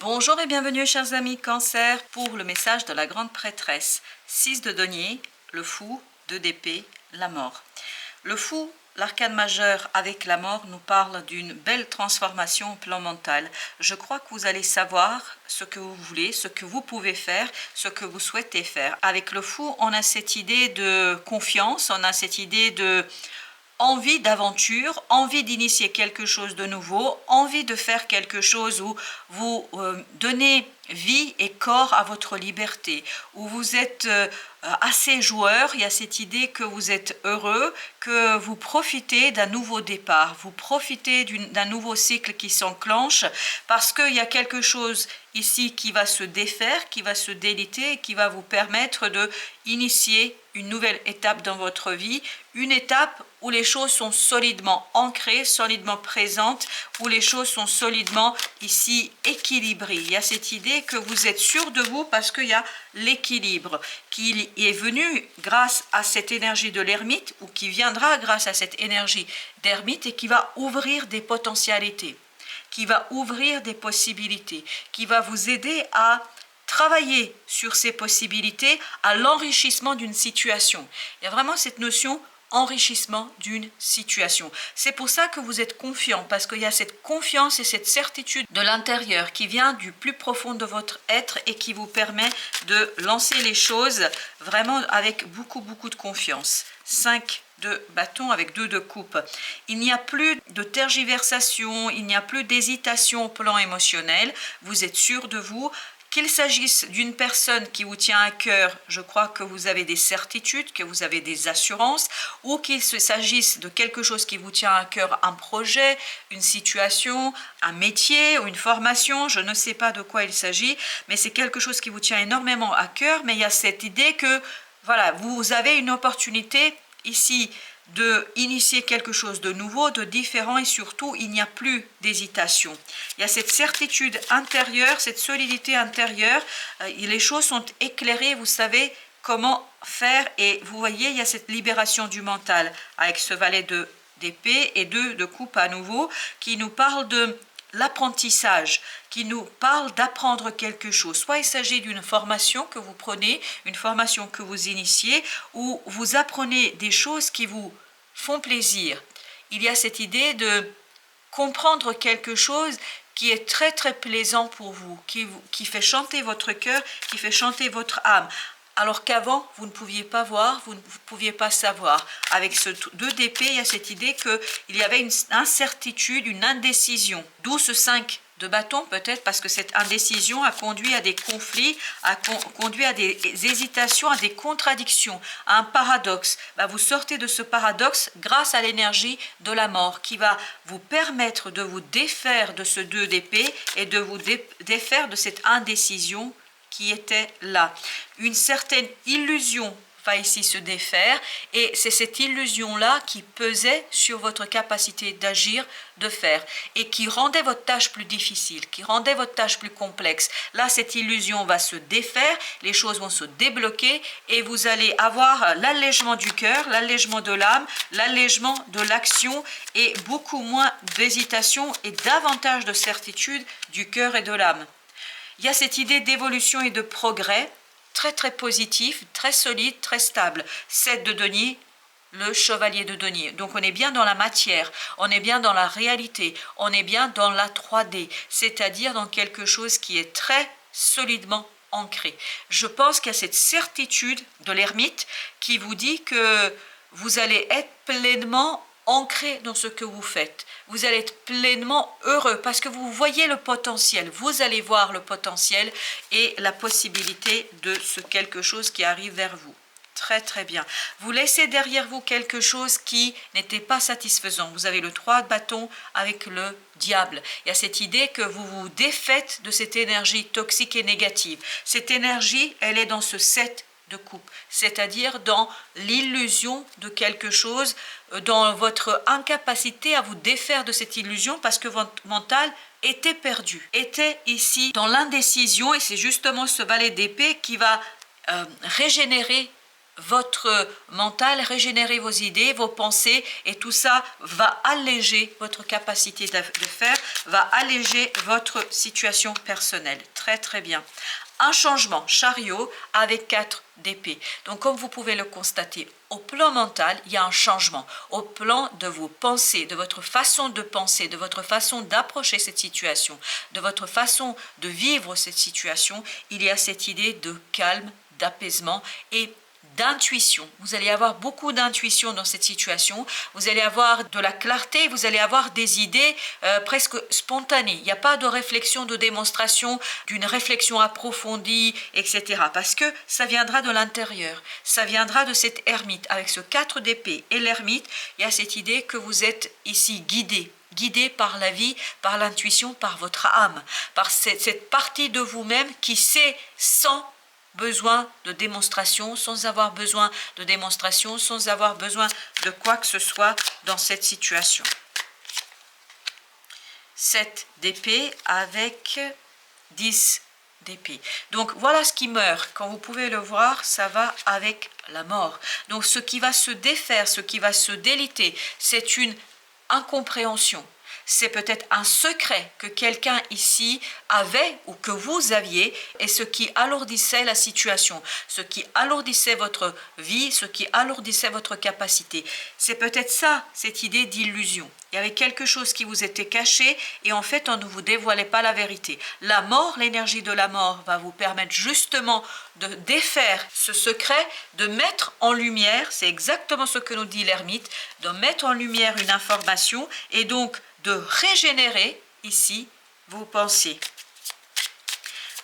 Bonjour et bienvenue chers amis Cancer pour le message de la grande prêtresse. 6 de denier, le fou, 2 d'épée, la mort. Le fou, l'arcane majeur avec la mort nous parle d'une belle transformation au plan mental. Je crois que vous allez savoir ce que vous voulez, ce que vous pouvez faire, ce que vous souhaitez faire. Avec le fou, on a cette idée de confiance, on a cette idée de envie d'aventure, envie d'initier quelque chose de nouveau, envie de faire quelque chose où vous donnez vie et corps à votre liberté, où vous êtes assez joueur. Il y a cette idée que vous êtes heureux, que vous profitez d'un nouveau départ, vous profitez d'un nouveau cycle qui s'enclenche, parce qu'il y a quelque chose ici qui va se défaire, qui va se déliter et qui va vous permettre de initier une nouvelle étape dans votre vie, une étape où les choses sont solidement ancrées, solidement présentes, où les choses sont solidement ici équilibrées. Il y a cette idée que vous êtes sûr de vous parce qu'il y a l'équilibre qui est venu grâce à cette énergie de l'ermite ou qui viendra grâce à cette énergie d'ermite et qui va ouvrir des potentialités, qui va ouvrir des possibilités, qui va vous aider à travailler sur ces possibilités, à l'enrichissement d'une situation. Il y a vraiment cette notion enrichissement d'une situation. C'est pour ça que vous êtes confiant, parce qu'il y a cette confiance et cette certitude de l'intérieur qui vient du plus profond de votre être et qui vous permet de lancer les choses vraiment avec beaucoup de confiance. 5 de bâton avec 2 de coupe. Il n'y a plus de tergiversation, il n'y a plus d'hésitation au plan émotionnel, vous êtes sûr de vous. Qu'il s'agisse d'une personne qui vous tient à cœur, je crois que vous avez des certitudes, que vous avez des assurances, ou qu'il s'agisse de quelque chose qui vous tient à cœur, un projet, une situation, un métier ou une formation, je ne sais pas de quoi il s'agit, mais c'est quelque chose qui vous tient énormément à cœur, mais il y a cette idée que, voilà, vous avez une opportunité ici de initier quelque chose de nouveau, de différent, et surtout il n'y a plus d'hésitation. Il y a cette certitude intérieure, cette solidité intérieure, les choses sont éclairées, vous savez comment faire, et vous voyez il y a cette libération du mental avec ce valet d'épée et 2 de coupe à nouveau qui nous parle de l'apprentissage, qui nous parle d'apprendre quelque chose. Soit il s'agit d'une formation que vous prenez, une formation que vous initiez, ou vous apprenez des choses qui vous font plaisir. Il y a cette idée de comprendre quelque chose qui est très plaisant pour vous, qui fait chanter votre cœur, qui fait chanter votre âme. Alors qu'avant, vous ne pouviez pas voir, vous ne pouviez pas savoir. Avec ce 2 d'épée, il y a cette idée qu'il y avait une incertitude, une indécision. D'où ce 5 de bâton, peut-être parce que cette indécision a conduit à des conflits, a conduit à des hésitations, à des contradictions, à un paradoxe. Vous sortez de ce paradoxe grâce à l'énergie de la mort qui va vous permettre de vous défaire de ce 2 d'épée et de vous défaire de cette indécision qui était là. Une certaine illusion va ici se défaire et c'est cette illusion-là qui pesait sur votre capacité d'agir, de faire et qui rendait votre tâche plus difficile, qui rendait votre tâche plus complexe. Là, cette illusion va se défaire, les choses vont se débloquer et vous allez avoir l'allègement du cœur, l'allègement de l'âme, l'allègement de l'action et beaucoup moins d'hésitation et davantage de certitude du cœur et de l'âme. Il y a cette idée d'évolution et de progrès, très positif, très solide, très stable. 7 de denier, le chevalier de denier. Donc on est bien dans la matière, on est bien dans la réalité, on est bien dans la 3D, c'est-à-dire dans quelque chose qui est très solidement ancré. Je pense qu'il y a cette certitude de l'ermite qui vous dit que vous allez être pleinement ancré dans ce que vous faites. Vous allez être pleinement heureux parce que vous voyez le potentiel. Vous allez voir le potentiel et la possibilité de ce quelque chose qui arrive vers vous. Très bien. Vous laissez derrière vous quelque chose qui n'était pas satisfaisant. Vous avez le 3 de bâton avec le diable. Il y a cette idée que vous vous défaites de cette énergie toxique et négative. Cette énergie, elle est dans ce 7 de coupe, c'est-à-dire dans l'illusion de quelque chose, dans votre incapacité à vous défaire de cette illusion parce que votre mental était perdu, était ici dans l'indécision et c'est justement ce valet d'épée qui va régénérer votre mental, régénérer vos idées, vos pensées, et tout ça va alléger votre capacité de faire, va alléger votre situation personnelle. Très très bien. Un changement, chariot avec 4 d'épée. Donc comme vous pouvez le constater, au plan mental, il y a un changement. Au plan de vos pensées, de votre façon de penser, de votre façon d'approcher cette situation, de votre façon de vivre cette situation, il y a cette idée de calme, d'apaisement et d'intuition. Vous allez avoir beaucoup d'intuition dans cette situation, vous allez avoir de la clarté, vous allez avoir des idées presque spontanées. Il n'y a pas de réflexion, de démonstration, d'une réflexion approfondie, etc. Parce que ça viendra de l'intérieur, ça viendra de cette ermite. Avec ce 4 d'épée et l'ermite, il y a cette idée que vous êtes ici guidé par la vie, par l'intuition, par votre âme, par cette partie de vous-même qui sait sans besoin de démonstration, sans avoir besoin de démonstration, sans avoir besoin de quoi que ce soit dans cette situation. 7 d'épée avec 10 d'épée. Donc voilà ce qui meurt. Quand vous pouvez le voir, ça va avec la mort. Donc ce qui va se défaire, ce qui va se déliter, c'est une incompréhension. C'est peut-être un secret que quelqu'un ici avait ou que vous aviez, et ce qui alourdissait la situation, ce qui alourdissait votre vie, ce qui alourdissait votre capacité. C'est peut-être ça, cette idée d'illusion. Il y avait quelque chose qui vous était caché et en fait on ne vous dévoilait pas la vérité. La mort, l'énergie de la mort va vous permettre justement de défaire ce secret, de mettre en lumière, c'est exactement ce que nous dit l'ermite, de mettre en lumière une information et donc de régénérer ici vos pensées.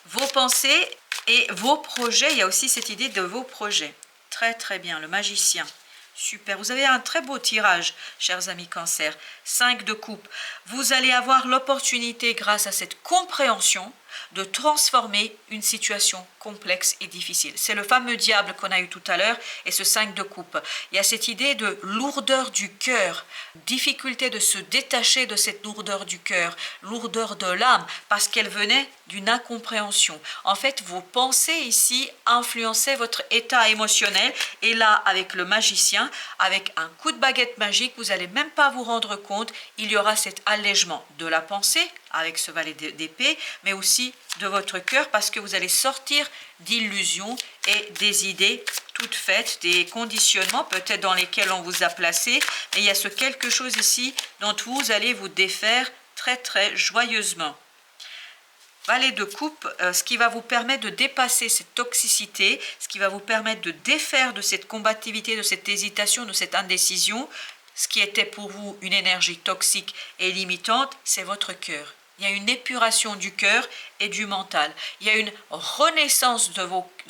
Vos pensées et vos projets, il y a aussi cette idée de vos projets. Très très bien, le magicien. Super, vous avez un très beau tirage, chers amis Cancer. 5 de coupe. Vous allez avoir l'opportunité, grâce à cette compréhension, de transformer une situation complexe et difficile. C'est le fameux diable qu'on a eu tout à l'heure et ce 5 de coupe. Il y a cette idée de lourdeur du cœur, difficulté de se détacher de cette lourdeur du cœur, lourdeur de l'âme, parce qu'elle venait d'une incompréhension. En fait, vos pensées ici influençaient votre état émotionnel et là, avec le magicien, avec un coup de baguette magique, vous n'allez même pas vous rendre compte, il y aura cet allègement de la pensée avec ce valet d'épée, mais aussi de votre cœur, parce que vous allez sortir d'illusions et des idées toutes faites, des conditionnements peut-être dans lesquels on vous a placé, mais il y a ce quelque chose ici dont vous allez vous défaire très très joyeusement. Valet de coupe, ce qui va vous permettre de dépasser cette toxicité, ce qui va vous permettre de défaire de cette combativité, de cette hésitation, de cette indécision. Ce qui était pour vous une énergie toxique et limitante, c'est votre cœur. Il y a une épuration du cœur et du mental. Il y a une renaissance de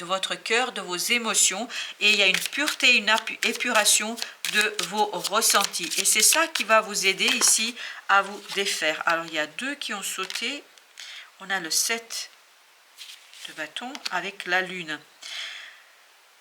votre cœur, de vos émotions, et il y a une pureté, une épuration de vos ressentis. Et c'est ça qui va vous aider ici à vous défaire. Alors, il y a 2 qui ont sauté. On a le 7 de bâton avec la lune.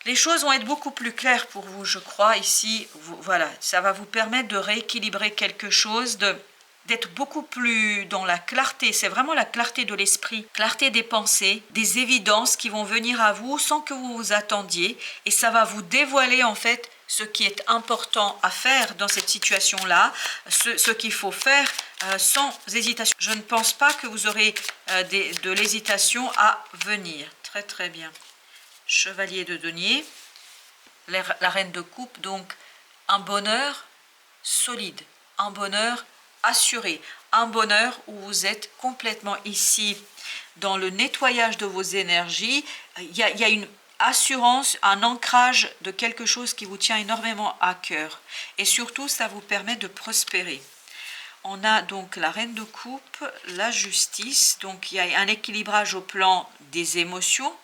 Les choses vont être beaucoup plus claires pour vous, je crois, ici. Voilà, ça va vous permettre de rééquilibrer quelque chose, d'être beaucoup plus dans la clarté. C'est vraiment la clarté de l'esprit, clarté des pensées, des évidences qui vont venir à vous sans que vous vous attendiez. Et ça va vous dévoiler en fait ce qui est important à faire dans cette situation-là, ce qu'il faut faire sans hésitation. Je ne pense pas que vous aurez de l'hésitation à venir. Très très bien. Chevalier de denier, la reine de coupe, donc un bonheur solide, un bonheur assuré, un bonheur où vous êtes complètement ici dans le nettoyage de vos énergies. Il y a une assurance, un ancrage de quelque chose qui vous tient énormément à cœur. Et surtout, ça vous permet de prospérer. On a donc la reine de coupe, la justice, donc il y a un équilibrage au plan des émotions,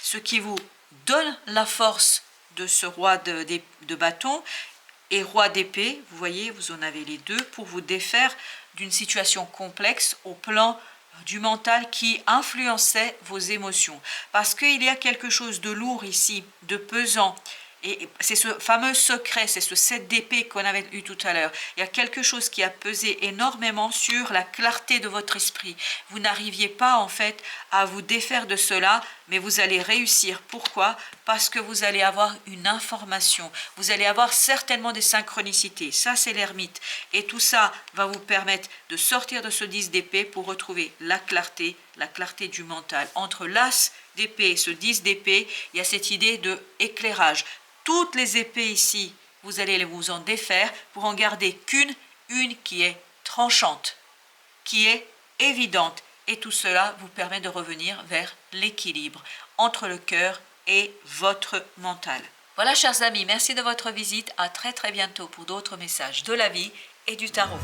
ce qui vous donne la force de ce roi de bâton et roi d'épée. Vous voyez, vous en avez les deux pour vous défaire d'une situation complexe au plan du mental qui influençait vos émotions. Parce qu'il y a quelque chose de lourd ici, de pesant, Et c'est ce fameux secret, c'est ce 7 d'épée qu'on avait eu tout à l'heure. Il y a quelque chose qui a pesé énormément sur la clarté de votre esprit. Vous n'arriviez pas en fait à vous défaire de cela, mais vous allez réussir. Pourquoi? Parce que vous allez avoir une information. Vous allez avoir certainement des synchronicités. Ça, c'est l'ermite. Et tout ça va vous permettre de sortir de ce 10 d'épée pour retrouver la clarté du mental. Entre l'as d'épée et ce 10 d'épée, il y a cette idée de éclairage. Toutes les épées ici, vous allez vous en défaire pour en garder une qui est tranchante, qui est évidente. Et tout cela vous permet de revenir vers l'équilibre entre le cœur et votre mental. Voilà, chers amis, merci de votre visite. À très bientôt pour d'autres messages de la vie et du tarot.